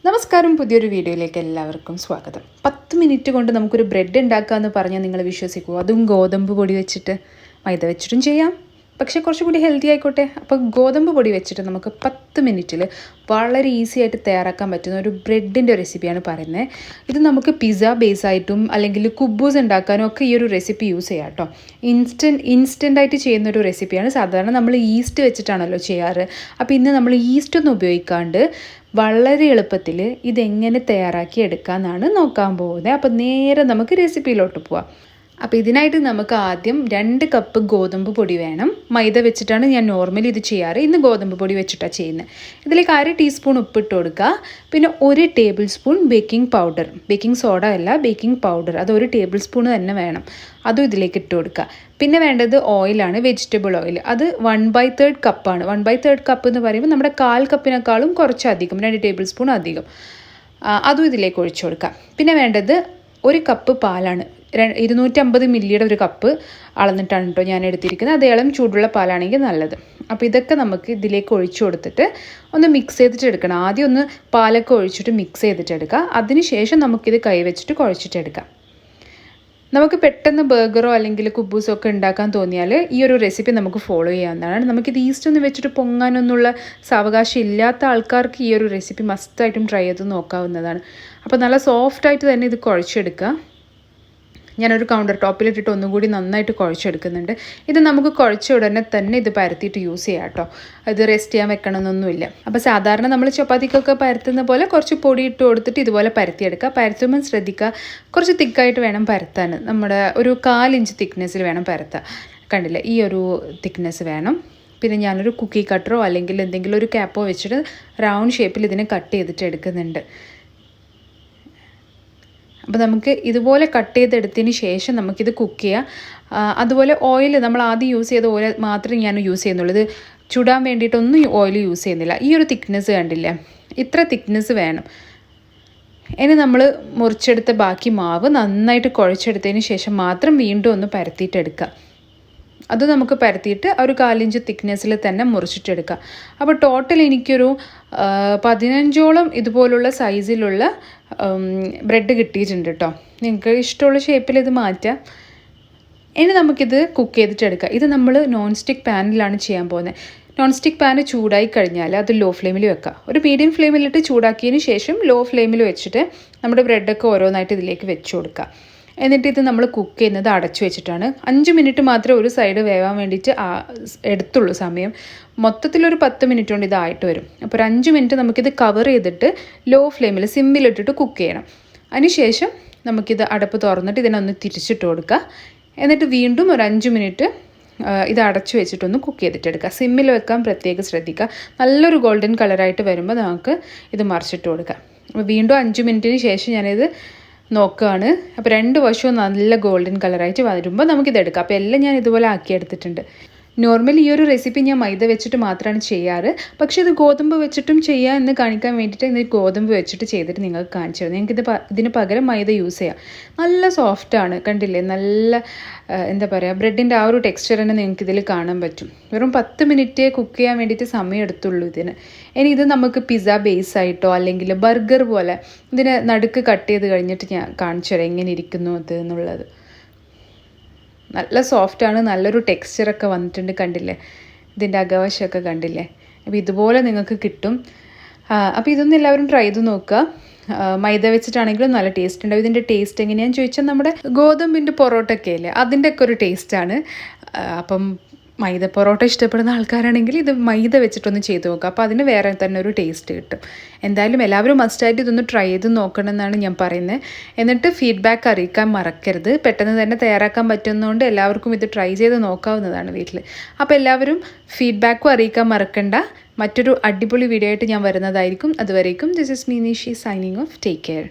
നമസ്കാരം, പുതിയൊരു വീഡിയോയിലേക്ക് എല്ലാവർക്കും സ്വാഗതം. 10 മിനിറ്റ് കൊണ്ട് നമുക്കൊരു ബ്രെഡ് ഉണ്ടാക്കാമെന്ന് പറഞ്ഞാൽ നിങ്ങൾ വിശ്വസിക്കുമോ? അതും ഗോതമ്പ് പൊടി വെച്ചിട്ട്. മൈദ വെച്ചിട്ടും ചെയ്യാം, പക്ഷേ കുറച്ചുകൂടി ഹെൽത്തി ആയിക്കോട്ടെ. അപ്പോൾ ഗോതമ്പ് പൊടി വെച്ചിട്ട് നമുക്ക് 10 മിനിറ്റിൽ വളരെ ഈസി ആയിട്ട് തയ്യാറാക്കാൻ പറ്റുന്ന ഒരു ബ്രെഡിൻ്റെ റെസിപ്പിയാണ് പറയുന്നത്. ഇത് നമുക്ക് പിസ്സ ബേസ് ആയിട്ടും അല്ലെങ്കിൽ കുബൂസ് ഉണ്ടാക്കാനും ഒക്കെ ഈ ഒരു റെസിപ്പി യൂസ് ചെയ്യാം കേട്ടോ. ഇൻസ്റ്റൻ്റായിട്ട് ചെയ്യുന്നൊരു റെസിപ്പിയാണ്. സാധാരണ നമ്മൾ ഈസ്റ്റ് വെച്ചിട്ടാണല്ലോ ചെയ്യാറ്. അപ്പോൾ ഇന്ന് നമ്മൾ ഈസ്റ്റ് ഒന്നും ഉപയോഗിക്കാണ്ട് വളരെ എളുപ്പത്തിൽ ഇതെങ്ങനെ തയ്യാറാക്കി എടുക്കാമെന്നാണ് നോക്കാൻ പോകുന്നത്. അപ്പോൾ നേരെ നമുക്ക് റെസിപ്പിയിലോട്ട് പോവാം. അപ്പോൾ ഇതിനായിട്ട് നമുക്ക് ആദ്യം 2 കപ്പ് ഗോതമ്പ് പൊടി വേണം. മൈദ വെച്ചിട്ടാണ് ഞാൻ നോർമലി ഇത് ചെയ്യാറ്. ഇന്ന് ഗോതമ്പ് പൊടി വെച്ചിട്ടാണ് ചെയ്യുന്നത്. ഇതിലേക്ക് 1/2 ടീസ്പൂൺ ഉപ്പിട്ട് കൊടുക്കുക. പിന്നെ 1 table spoon baking powder, baking soda അല്ല, ബേക്കിംഗ് പൗഡർ, അത് 1 ടേബിൾ സ്പൂൺ തന്നെ വേണം. അതും ഇതിലേക്ക് ഇട്ട് കൊടുക്കുക. പിന്നെ വേണ്ടത് ഓയിലാണ്, വെജിറ്റബിൾ ഓയിൽ. അത് 1/3 കപ്പാണ്. 1/3 കപ്പ് എന്ന് പറയുമ്പോൾ നമ്മുടെ 1/4 കപ്പിനേക്കാളും കുറച്ചധികം, 2 ടേബിൾ സ്പൂൺ അധികം. അതും ഇതിലേക്ക് ഒഴിച്ചു കൊടുക്കുക. പിന്നെ വേണ്ടത് 1 കപ്പ് പാലാണ്. 250 മില്ലിയുടെ ഒരു കപ്പ് അളന്നിട്ടാണ് കേട്ടോ ഞാൻ എടുത്തിരിക്കുന്നത്. അത് ഇളം ചൂടുള്ള പാലാണെങ്കിൽ നല്ലത്. അപ്പോൾ ഇതൊക്കെ നമുക്ക് ഇതിലേക്ക് ഒഴിച്ചു കൊടുത്തിട്ട് ഒന്ന് മിക്സ് ചെയ്തിട്ടെടുക്കണം. ആദ്യം ഒന്ന് പാലൊക്കെ ഒഴിച്ചിട്ട് മിക്സ് ചെയ്തിട്ടെടുക്കുക. അതിനുശേഷം നമുക്കിത് കൈ വെച്ചിട്ട് കുഴച്ചിട്ടെടുക്കാം. നമുക്ക് പെട്ടെന്ന് ബർഗറോ അല്ലെങ്കിൽ കുബൂസോ ഒക്കെ ഉണ്ടാക്കാൻ തോന്നിയാൽ ഈ ഒരു റെസിപ്പി നമുക്ക് ഫോളോ ചെയ്യാവുന്നതാണ്. നമുക്കിത് ഈസ്റ്റ് ഒന്നും വെച്ചിട്ട് പൊങ്ങാനൊന്നുള്ള സാവകാശം ഇല്ലാത്ത ആൾക്കാർക്ക് ഈ ഒരു റെസിപ്പി മസ്റ്റായിട്ടും ട്രൈ ചെയ്ത് നോക്കാവുന്നതാണ്. അപ്പോൾ നല്ല സോഫ്റ്റായിട്ട് തന്നെ ഇത് കുഴച്ചെടുക്കുക. ഞാനൊരു കൗണ്ടർ ടോപ്പിലിട്ടിട്ട് ഒന്നും കൂടി നന്നായിട്ട് കുഴച്ചെടുക്കുന്നുണ്ട്. ഇത് നമുക്ക് കുഴച്ച ഉടനെ തന്നെ ഇത് പരത്തിയിട്ട് യൂസ് ചെയ്യാം കേട്ടോ. ഇത് റെസ്റ്റ് ചെയ്യാൻ വെക്കണമെന്നൊന്നുമില്ല. അപ്പോൾ സാധാരണ നമ്മൾ ചപ്പാത്തിക്കൊക്കെ പരത്തുന്ന പോലെ കുറച്ച് പൊടി ഇട്ട് കൊടുത്തിട്ട് ഇതുപോലെ പരത്തിയെടുക്കുക. പരത്തുമ്പോൾ ശ്രദ്ധിക്കുക, കുറച്ച് തിക്കായിട്ട് വേണം പരത്താൻ. നമ്മുടെ ഒരു 1/4 ഇഞ്ച് തിക്നെസ്സിൽ വേണം പരത്താൻ. കണ്ടില്ലേ, ഈ ഒരു തിക്നെസ് വേണം. പിന്നെ ഞാനൊരു കുക്കി കട്ടറോ അല്ലെങ്കിൽ എന്തെങ്കിലും ഒരു ക്യാപ്പോ വെച്ചിട്ട് റൗണ്ട് ഷേപ്പിൽ ഇതിനെ കട്ട് ചെയ്തിട്ട് എടുക്കുന്നുണ്ട്. അപ്പോൾ നമുക്ക് ഇതുപോലെ കട്ട് ചെയ്തെടുത്തതിന് ശേഷം നമുക്കിത് കുക്ക് ചെയ്യാം. അതുപോലെ ഓയിൽ നമ്മൾ ആദ്യം യൂസ് ചെയ്ത ഓയിൽ മാത്രമേ ഞാൻ യൂസ് ചെയ്യുന്നുള്ളൂ. ഇത് ചുടാൻ വേണ്ടിയിട്ടൊന്നും ഓയിൽ യൂസ് ചെയ്യുന്നില്ല. ഈ ഒരു തിക്നെസ് കണ്ടില്ലേ, ഇത്ര തിക്നെസ് വേണം. ഇനി നമ്മൾ മുറിച്ചെടുത്ത ബാക്കി മാവ് നന്നായിട്ട് കുഴച്ചെടുത്തതിന് ശേഷം മാത്രം വീണ്ടും ഒന്ന് പരത്തിയിട്ടെടുക്കുക. അത് നമുക്ക് പരത്തിയിട്ട് ഒരു 1/4 ഇഞ്ച് തിക്നെസ്സിൽ തന്നെ മുറിച്ചിട്ടെടുക്കുക. അപ്പോൾ ടോട്ടൽ എനിക്കൊരു 15ഓളം ഇതുപോലുള്ള സൈസിലുള്ള ബ്രെഡ് കിട്ടിയിട്ടുണ്ട് കേട്ടോ. നിങ്ങൾക്ക് ഇഷ്ടമുള്ള ഷേപ്പിൽ ഇത് മാറ്റാം. ഇനി നമുക്കിത് കുക്ക് ചെയ്തിട്ടെടുക്കാം. ഇത് നമ്മൾ നോൺ സ്റ്റിക്ക് പാനിലാണ് ചെയ്യാൻ പോകുന്നത്. നോൺ സ്റ്റിക്ക് പാന് ചൂടായി കഴിഞ്ഞാൽ അത് ലോ ഫ്ലെയിമിൽ വെക്കുക. ഒരു മീഡിയം ഫ്ലെയിമിലിട്ട് ചൂടാക്കിയതിന് ശേഷം ലോ ഫ്ലെയിമിൽ വെച്ചിട്ട് നമ്മുടെ ബ്രെഡൊക്കെ ഓരോന്നായിട്ട് ഇതിലേക്ക് വെച്ച് കൊടുക്കുക. എന്നിട്ട് ഇത് നമ്മൾ കുക്ക് ചെയ്യുന്നത് അടച്ചു വെച്ചിട്ടാണ്. 5 മിനിറ്റ് മാത്രമേ ഒരു സൈഡ് വേവാൻ വേണ്ടിയിട്ട് എടുത്തുള്ളൂ സമയം. മൊത്തത്തിലൊരു 10 മിനിറ്റ് കൊണ്ട് ഇതായിട്ട് വരും. അപ്പോൾ ഒരു 5 മിനിറ്റ് നമുക്കിത് കവർ ചെയ്തിട്ട് ലോ ഫ്ലെയിമിൽ സിമ്മിലിട്ടിട്ട് കുക്ക് ചെയ്യണം. അതിനുശേഷം നമുക്കിത് അടപ്പ് തുറന്നിട്ട് ഇതിനൊന്ന് തിരിച്ചിട്ട് കൊടുക്കുക. എന്നിട്ട് വീണ്ടും ഒരു 5 മിനിറ്റ് ഇത് അടച്ചു വെച്ചിട്ടൊന്ന് കുക്ക് ചെയ്തിട്ടെടുക്കുക. സിമ്മിൽ വെക്കാൻ പ്രത്യേകം ശ്രദ്ധിക്കുക. നല്ലൊരു ഗോൾഡൻ കളറായിട്ട് വരുമ്പോൾ നമുക്ക് ഇത് മറിച്ചിട്ട് കൊടുക്കാം. അപ്പോൾ വീണ്ടും 5 മിനിറ്റിന് ശേഷം ഞാനിത് നോക്കുകയാണ്. അപ്പോൾ 2 വശവും നല്ല ഗോൾഡൻ കളറായിട്ട് വരുമ്പോൾ നമുക്കിതെടുക്കാം. അപ്പോൾ എല്ലാം ഞാൻ ഇതുപോലെ ആക്കിയെടുത്തിട്ടുണ്ട്. നോർമലി ഈ ഒരു റെസിപ്പി ഞാൻ മൈദ വെച്ചിട്ട് മാത്രമാണ് ചെയ്യാറ്. പക്ഷേ ഇത് ഗോതമ്പ് വെച്ചിട്ടും ചെയ്യാം എന്ന് കാണിക്കാൻ വേണ്ടിയിട്ട് ഇത് ഗോതമ്പ് വെച്ചിട്ട് ചെയ്തിട്ട് നിങ്ങൾക്ക് കാണിച്ചു തരുന്നത്. നിങ്ങൾക്ക് ഇതിന് പകരം മൈദ യൂസ് ചെയ്യാം. നല്ല സോഫ്റ്റാണ്, കണ്ടില്ലേ? നല്ല എന്താ പറയുക, ബ്രെഡിൻ്റെ ആ ഒരു ടെക്സ്ചർ തന്നെ നിങ്ങൾക്ക് ഇതിൽ കാണാൻ പറ്റും. വെറും 10 മിനിറ്റ് കുക്ക് ചെയ്യാൻ വേണ്ടിയിട്ട് സമയം എടുത്തുള്ളൂ ഇതിന്. ഇനി ഇത് നമുക്ക് പിസ്സ ബേസ് ആയിട്ടോ അല്ലെങ്കിൽ ബർഗർ പോലെ ഇതിനെ നടുക്ക് കട്ട് ചെയ്ത് കഴിഞ്ഞിട്ട് ഞാൻ കാണിച്ചു തരാം എങ്ങനെ ഇരിക്കുന്നു അത് എന്നുള്ളത്. നല്ല സോഫ്റ്റാണ്, നല്ലൊരു ടെക്സ്ചറൊക്കെ വന്നിട്ടുണ്ട്, കണ്ടില്ലേ? ഇതിൻ്റെ അകവശമൊക്കെ കണ്ടില്ലേ? അപ്പോൾ ഇതുപോലെ നിങ്ങൾക്ക് കിട്ടും. അപ്പോൾ ഇതൊന്നും എല്ലാവരും ട്രൈ ചെയ്ത് നോക്കുക. മൈദ വെച്ചിട്ടാണെങ്കിലും നല്ല ടേസ്റ്റ് ഉണ്ടാവും. ഇതിൻ്റെ ടേസ്റ്റ് എങ്ങനെയാണെന്ന് ചോദിച്ചാൽ നമ്മുടെ ഗോതമ്പിൻ്റെ പൊറോട്ടയൊക്കെ ഇല്ലേ, അതിൻ്റെയൊക്കെ ഒരു ടേസ്റ്റാണ്. അപ്പം മൈദ പൊറോട്ട ഇഷ്ടപ്പെടുന്ന ആൾക്കാരാണെങ്കിൽ ഇത് മൈദ വെച്ചിട്ടൊന്ന് ചെയ്ത് നോക്കുക. അപ്പോൾ അതിന് വേറെ തന്നെ ഒരു ടേസ്റ്റ് കിട്ടും. എന്തായാലും എല്ലാവരും മസ്റ്റായിട്ട് ഇതൊന്ന് ട്രൈ ചെയ്ത് നോക്കണം എന്നാണ് ഞാൻ പറയുന്നത്. എന്നിട്ട് ഫീഡ്ബാക്ക് അറിയിക്കാൻ മറക്കരുത്. പെട്ടെന്ന് തന്നെ തയ്യാറാക്കാൻ പറ്റുന്നതുകൊണ്ട് എല്ലാവർക്കും ഇത് ട്രൈ ചെയ്ത് നോക്കാവുന്നതാണ് വീട്ടിൽ. അപ്പോൾ എല്ലാവരും ഫീഡ്ബാക്കും അറിയിക്കാൻ മറക്കണ്ട. മറ്റൊരു അടിപൊളി വീഡിയോ ആയിട്ട് ഞാൻ വരുന്നതായിരിക്കും. അതുവരേക്കും this is me Nishi signing off. Take care.